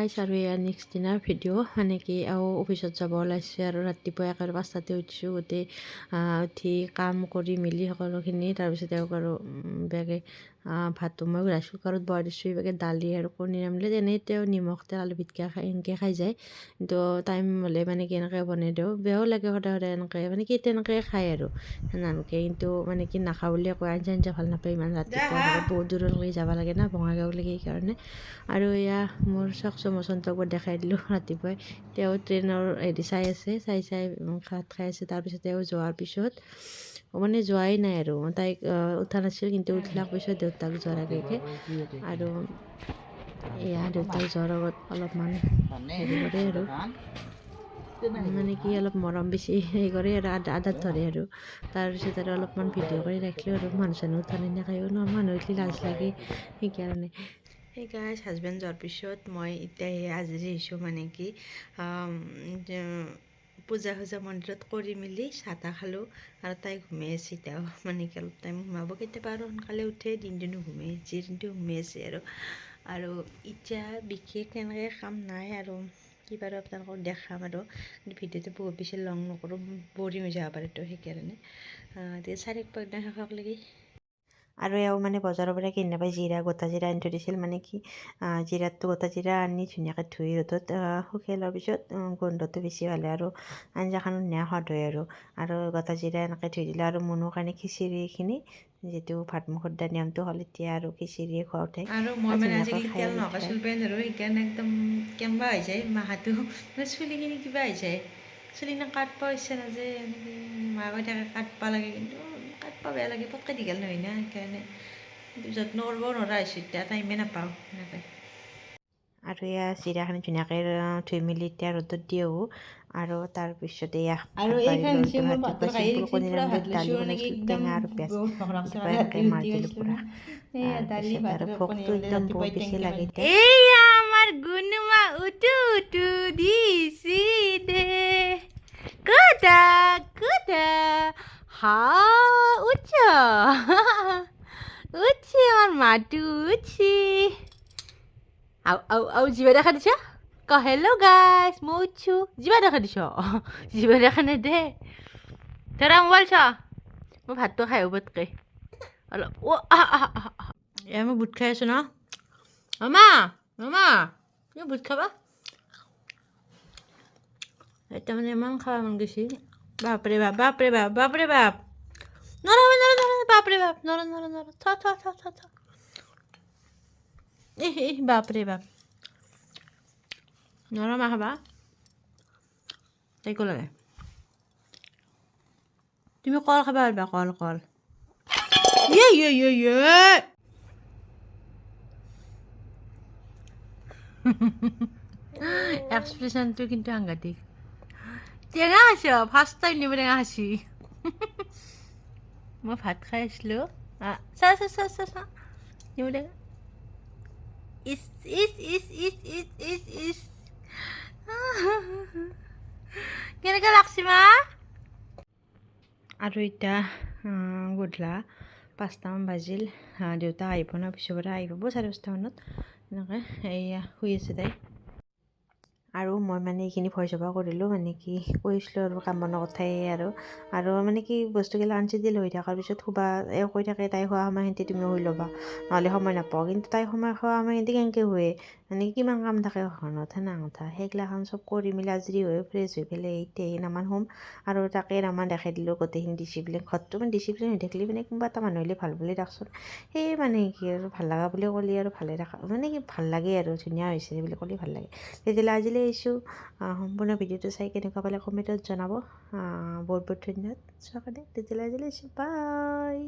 গাইছ আৰু এয়া নেক্সট দিনাৰ ভিডিঅ' মানে কি আৰু অফিচত যাব ওলাইছে আৰু ৰাতিপুৱা একেবাৰে 5টাতে উঠিছোঁ গোটেই উঠি কাম কৰি মেলি সকলোখিনি তাৰপিছত তেওঁক আৰু বেগে ভাতটো মই ৰাইচ কুকাৰত বহাই দিছোঁ এইভাগে দালি আৰু কণী ৰান্ধিলে এনেই তেওঁ নিমখ তেল আলু পিটিকা এনেকৈ খাই যায় কিন্তু টাইম হ'লে মানে কি এনেকৈ বনাই দিওঁ বেয়াও লাগে সদায় সদায় এনেকৈ মানে কি তেনেকৈ খায় আৰু সেনেকৈ কিন্তু মানে কি নাখাওঁ বুলি কয় আঞ্জা ভাল নাপায় ইমান ৰাতিপুৱা বহুত দূৰলৈকে যাব লাগে না বঙাইগাঁৱলৈকে সেইকাৰণে আৰু এয়া মোৰ চকচো মচন্তক দেখাই দিলোঁ ৰাতিপুৱাই তেওঁ ট্ৰেইনৰ হেৰি চাই আছে চাই ভাত খাই আছে তাৰপিছত তেওঁ যোৱাৰ পিছত মানে যোৱাই নাই আৰু তাইক উঠা নাছিল কিন্তু উঠিলাৰ পিছত দেউতাক যোৱাৰ আগে আৰু এয়া দেউতাক যোৱাৰ আগত অলপমান হেৰি কৰে আৰু মানে কি অলপ মৰম বেছি হেৰি কৰে আৰু আদাত ধৰে আৰু তাৰপিছত আৰু অলপমান ভিডিঅ' কৰি ৰাখিলোঁ আৰু মানুহ চানুহ উঠা নেদেখায়ো ন মানুহ উঠিলে লাজ লাগে সেইকাৰণে সেই গাইজ হাজবেণ্ড যোৱাৰ পিছত মই এতিয়া আজৰি হৈছোঁ মানে কি পূজা মন্দিৰত কৰি মেলি চাহ তাহ খালোঁ আৰু তাই ঘুমাই আছে তেওঁ মানে কি অলপ টাইম ঘুমাব কেতিয়াবা আৰু সোনকালে উঠে দিনটো ঘুমাই যি দিনটো ঘুমাই আছে আৰু এতিয়া বিশেষ তেনেকৈ কাম নাই আৰু কিবা আৰু আপোনালোকক দেখাম আৰু ভিডিঅ'টো বহুত বেছি লং নকৰোঁ বৰিং হৈ যাব পাৰে তো সেইকাৰণে এতিয়া 4-5 শেষক লাগি আৰু এওঁ মানে বজাৰৰ পৰা কিনি নাপায় জিৰা গোটা জিৰা আনি থৈ দিছিল মানে কি জিৰাটো গোটা জিৰা আনি ধুনীয়াকৈ ধুই ৰ'দত শুকাই লোৱাৰ পিছত গোন্ধটো বেছি ভাল হয় আৰু আঞ্জাখনো ধুনীয়া সোৱাদ হয় আৰু গোটা জিৰা এনেকৈ ধুই দিলে আৰু মনৰ কাৰণে খিচিৰিখিনি যিটো ভাতমুখৰ দিয়া নিয়মটো হ'ল এতিয়া আৰু খিচিৰিয়ে খোৱা উঠে আৰু মই মানে আজিকালি তেল নকা চুল পেন আৰু সেইকাৰণে একদম কেম্বা হৈ যায় মাহাটো মানে চুলিখিনি কিবা হৈ যায় চুলিখিনি কাটব ইচ্ছা নাযায় এনেকৈ মা কৈ থাকে কাটব লাগে কিন্তু কাটব বেয়া লাগে পটকৈ দীঘল নহয় না সেইকাৰণে যত্ন কৰিব নোৱাৰা হৈছোঁ এতিয়া টাইমে নাপাওঁ এনেকৈ আৰু এয়া জিৰাখিনি ধুনীয়াকৈ ধুই মেলি এতিয়া ৰ'দত দি আহোঁ আৰু তাৰপিছতে এয়া আৰু এইখন হৈছে মোৰ ভাতৰ কাঁহী পুৰা ভাত লৈছোঁ মানে কি একদম বহুত ভোক লাগছে মানে ৰাতি উঠি গৈছিলোঁ না এয়া দালি ভাত আৰু কণী ৰাতিপুৱাই টেংকি লাগে এয়া আমাৰ গুণুমা উঠু দিছি দে কোথা হা উঠছ উঠছি আমার মাটু উঠছি আউ জিবা দেখা দিছ হেল্ল' গাইছ মই উঠছোঁ জিবা দেখা দিছ জিবা দেখা নেদে ধৰা মোবাইল চ মই ভাতটো খাই হ'বতকৈ অলপ এয়া মই বুট খাই আছোঁ ন মামা তুমি বুট খাবা এটা মানে ইমান খাব মন গৈছে বাপৰে বাপ নৰহ বাপৰে বাপ নৰহ থ বাপৰে বাপ নৰহ মা খাবা তাইকো লাগে তুমি কল খাবা পাৰিবা কল এক্সপ্ৰেশ্যনটো কিন্তু সাংঘাতিক টেঙা খাইছ ফাৰ্ষ্ট টাইম নিব টেঙা খাইছি মই ভাত খাই আছিলোঁ চা নিব টেঙা ইচ কেনেকৈ লাগছি মা আৰু এতিয়া গধূলা 5টামান বাজিল দেউতা আহিব ন অফিচৰ পৰা আহি পাব 5:30মানত এনেকৈ এয়া শুই আছে তাই আৰু মই মানে এইখিনি ভয় জবা কৰিলোঁ মানে কি কৈছিলোঁ আৰু কাম বনৰ কথাই আৰু মানে কি বস্তুগিলা আনচিডিল হৈ থকাৰ পিছত শুবা কৈ থাকে তাই খোৱা সময়খিনিতে তুমি শুই ল'বা নহ'লে সময় নাপাওঁ কিন্তু তাই সময় খোৱা সময়খিনিতে কেনেকৈ শুৱে মানে কিমান কাম থাকে ঘৰত সেনা কথা সেইগিলাখন চব কৰি মেলি আজৰি হৈ ফ্ৰেছ হৈ পেলাই এতিয়া নামান শুম আৰু তাকে নামান দেখাই দিলোঁ গোটেইখিনি ডিচিপ্লিন ঘৰটো মানে ডিচিপ্লিন হৈ থাকিলে মানে কোনোবা এটা মানুহ হ'লে ভাল বুলি দেচোন সেই মানে কি আৰু ভাল লগা বুলি ক'লে আৰু ভালে দেখা মানে কি ভাল লাগে আৰু ধুনীয়া হৈছে বুলি ক'লে ভাল লাগে তেতিয়াহ'লে আজিলৈ আহিছোঁ সম্পূৰ্ণ ভিডিঅ'টো চাই কেনেকুৱা পালে কমেণ্টত জনাব বহুত ধন্যবাদ চোৱাৰ কাৰণে তেতিয়াহ'লে আজিলৈ আহিছোঁ বাই